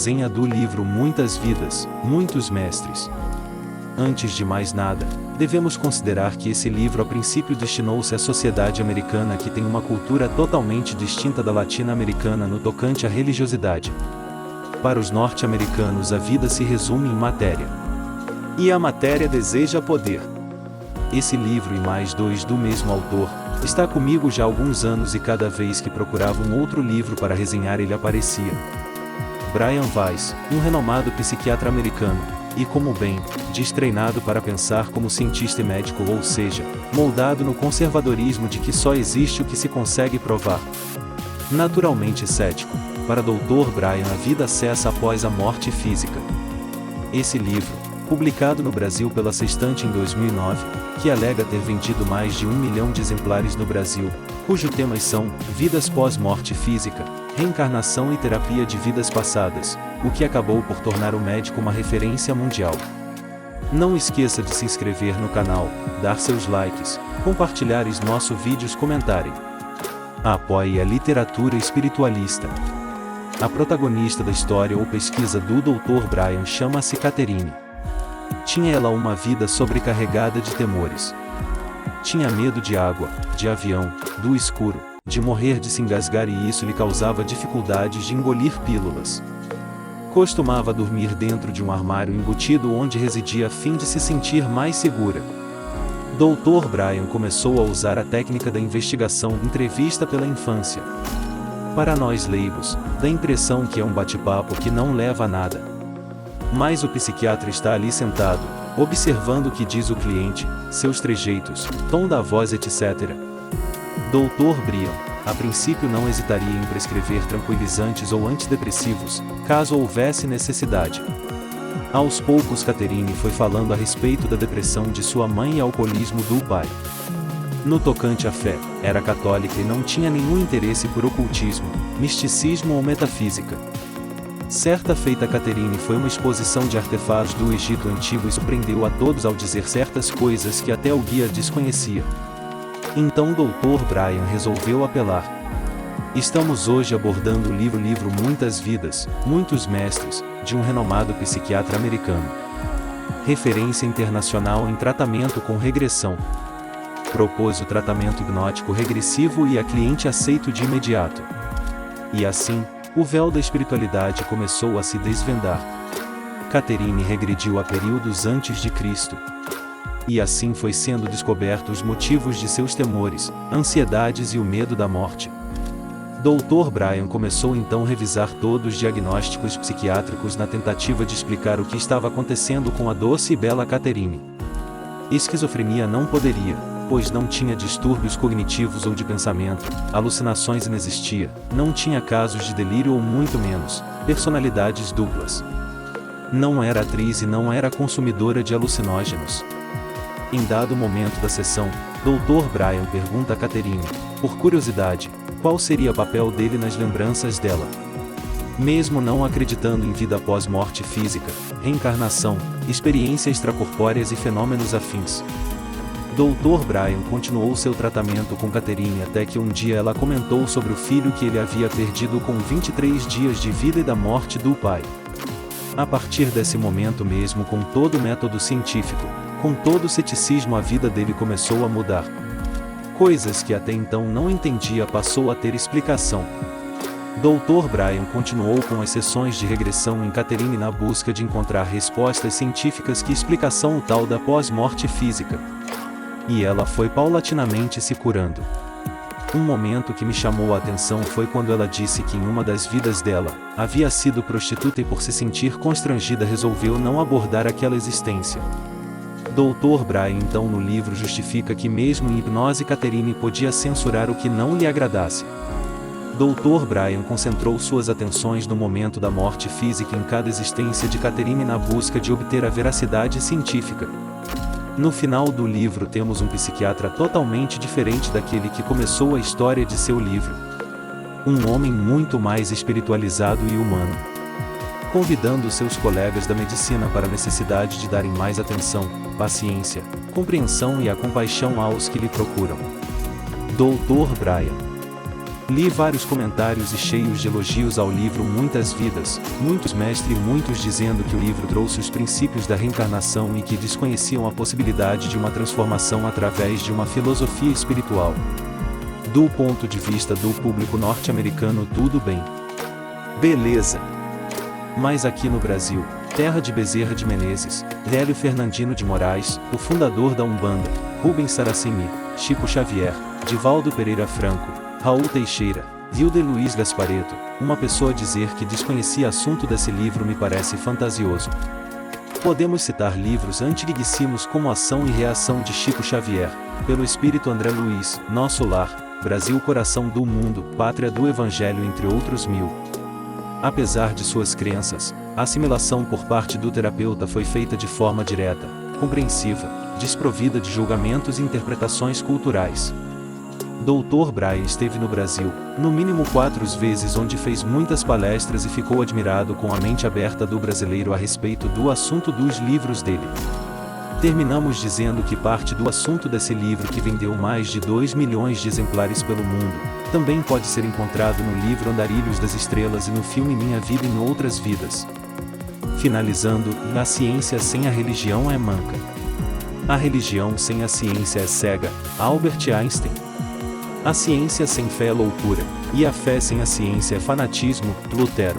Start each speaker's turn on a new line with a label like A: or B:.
A: resenha do livro Muitas Vidas, Muitos Mestres. Antes de mais nada, devemos considerar que esse livro a princípio destinou-se à sociedade americana, que tem uma cultura totalmente distinta da latino-americana no tocante à religiosidade. Para os norte-americanos, a vida se resume em matéria. E a matéria deseja poder. Esse livro e mais dois do mesmo autor está comigo já há alguns anos, e cada vez que procurava um outro livro para resenhar ele aparecia. Brian Weiss, um renomado psiquiatra americano, e como bem, destreinado para pensar como cientista e médico, ou seja, moldado no conservadorismo de que só existe o que se consegue provar. Naturalmente cético, para Dr. Brian a vida cessa após a morte física. Esse livro, publicado no Brasil pela Sextante em 2009, que alega ter vendido mais de 1 milhão de exemplares no Brasil, cujos temas são vidas pós-morte física, reencarnação e terapia de vidas passadas, o que acabou por tornar o médico uma referência mundial. Não esqueça de se inscrever no canal, dar seus likes, compartilhar nosso vídeos, comentarem. Apoie a literatura espiritualista. A protagonista da história ou pesquisa do Dr. Brian chama-se Catherine. Tinha ela uma vida sobrecarregada de temores. Tinha medo de água, de avião, do escuro, de morrer de se engasgar, e isso lhe causava dificuldades de engolir pílulas. Costumava dormir dentro de um armário embutido onde residia a fim de se sentir mais segura. Dr. Brian começou a usar a técnica da investigação entrevista pela infância. Para nós leigos, dá a impressão que é um bate-papo que não leva a nada. Mas o psiquiatra está ali sentado, observando o que diz o cliente, seus trejeitos, tom da voz, etc. Dr. Brian, a princípio, não hesitaria em prescrever tranquilizantes ou antidepressivos, caso houvesse necessidade. Aos poucos, Catherine foi falando a respeito da depressão de sua mãe e alcoolismo do pai. No tocante à fé, era católica e não tinha nenhum interesse por ocultismo, misticismo ou metafísica. Certa feita, Catherine foi uma exposição de artefatos do Egito Antigo e surpreendeu a todos ao dizer certas coisas que até o guia desconhecia. Então Dr. Brian resolveu apelar. Estamos hoje abordando o livro Muitas Vidas, Muitos Mestres, de um renomado psiquiatra americano. Referência internacional em tratamento com regressão. Propôs o tratamento hipnótico regressivo e a cliente aceito de imediato. E assim, o véu da espiritualidade começou a se desvendar. Catherine regrediu a períodos antes de Cristo. E assim foi sendo descobertos os motivos de seus temores, ansiedades e o medo da morte. Dr. Brian começou então a revisar todos os diagnósticos psiquiátricos na tentativa de explicar o que estava acontecendo com a doce e bela Catherine. Esquizofrenia não poderia, pois não tinha distúrbios cognitivos ou de pensamento, alucinações inexistia, não tinha casos de delírio ou muito menos, personalidades duplas. Não era atriz e não era consumidora de alucinógenos. Em dado momento da sessão, Dr. Brian pergunta a Catherine, por curiosidade, qual seria o papel dele nas lembranças dela. Mesmo não acreditando em vida após morte física, reencarnação, experiências extracorpóreas e fenômenos afins. Dr. Brian continuou seu tratamento com Catherine até que um dia ela comentou sobre o filho que ele havia perdido com 23 dias de vida e da morte do pai. A partir desse momento, mesmo com todo o método científico, com todo o ceticismo, a vida dele começou a mudar. Coisas que até então não entendia passou a ter explicação. Dr. Brian continuou com as sessões de regressão em Catherine na busca de encontrar respostas científicas que explicação o tal da pós-morte física. E ela foi paulatinamente se curando. Um momento que me chamou a atenção foi quando ela disse que em uma das vidas dela, havia sido prostituta e por se sentir constrangida resolveu não abordar aquela existência. Dr. Brian então no livro justifica que mesmo em hipnose Catherine podia censurar o que não lhe agradasse. Dr. Brian concentrou suas atenções no momento da morte física em cada existência de Catherine na busca de obter a veracidade científica. No final do livro temos um psiquiatra totalmente diferente daquele que começou a história de seu livro. Um homem muito mais espiritualizado e humano. Convidando seus colegas da medicina para a necessidade de darem mais atenção, paciência, compreensão e a compaixão aos que lhe procuram. Dr. Brian. Li vários comentários e cheios de elogios ao livro Muitas Vidas, muitos mestres e muitos dizendo que o livro trouxe os princípios da reencarnação e que desconheciam a possibilidade de uma transformação através de uma filosofia espiritual. Do ponto de vista do público norte-americano, tudo bem. Beleza. Mas aqui no Brasil, terra de Bezerra de Menezes, Hélio Fernandino de Moraes, o fundador da Umbanda, Rubens Saraceni, Chico Xavier, Divaldo Pereira Franco, Raul Teixeira, Hilde Luiz Gasparetto, uma pessoa dizer que desconhecia assunto desse livro me parece fantasioso. Podemos citar livros antiguíssimos como Ação e Reação de Chico Xavier, Pelo Espírito André Luiz, Nosso Lar, Brasil Coração do Mundo, Pátria do Evangelho entre outros mil. Apesar de suas crenças, a assimilação por parte do terapeuta foi feita de forma direta, compreensiva, desprovida de julgamentos e interpretações culturais. Dr. Braille esteve no Brasil, no mínimo 4 vezes, onde fez muitas palestras e ficou admirado com a mente aberta do brasileiro a respeito do assunto dos livros dele. Terminamos dizendo que parte do assunto desse livro, que vendeu mais de 2 milhões de exemplares pelo mundo, também pode ser encontrado no livro Andarilhos das Estrelas e no filme Minha Vida em Outras Vidas. Finalizando, a ciência sem a religião é manca. A religião sem a ciência é cega, Albert Einstein. A ciência sem fé é loucura, e a fé sem a ciência é fanatismo, Lutero.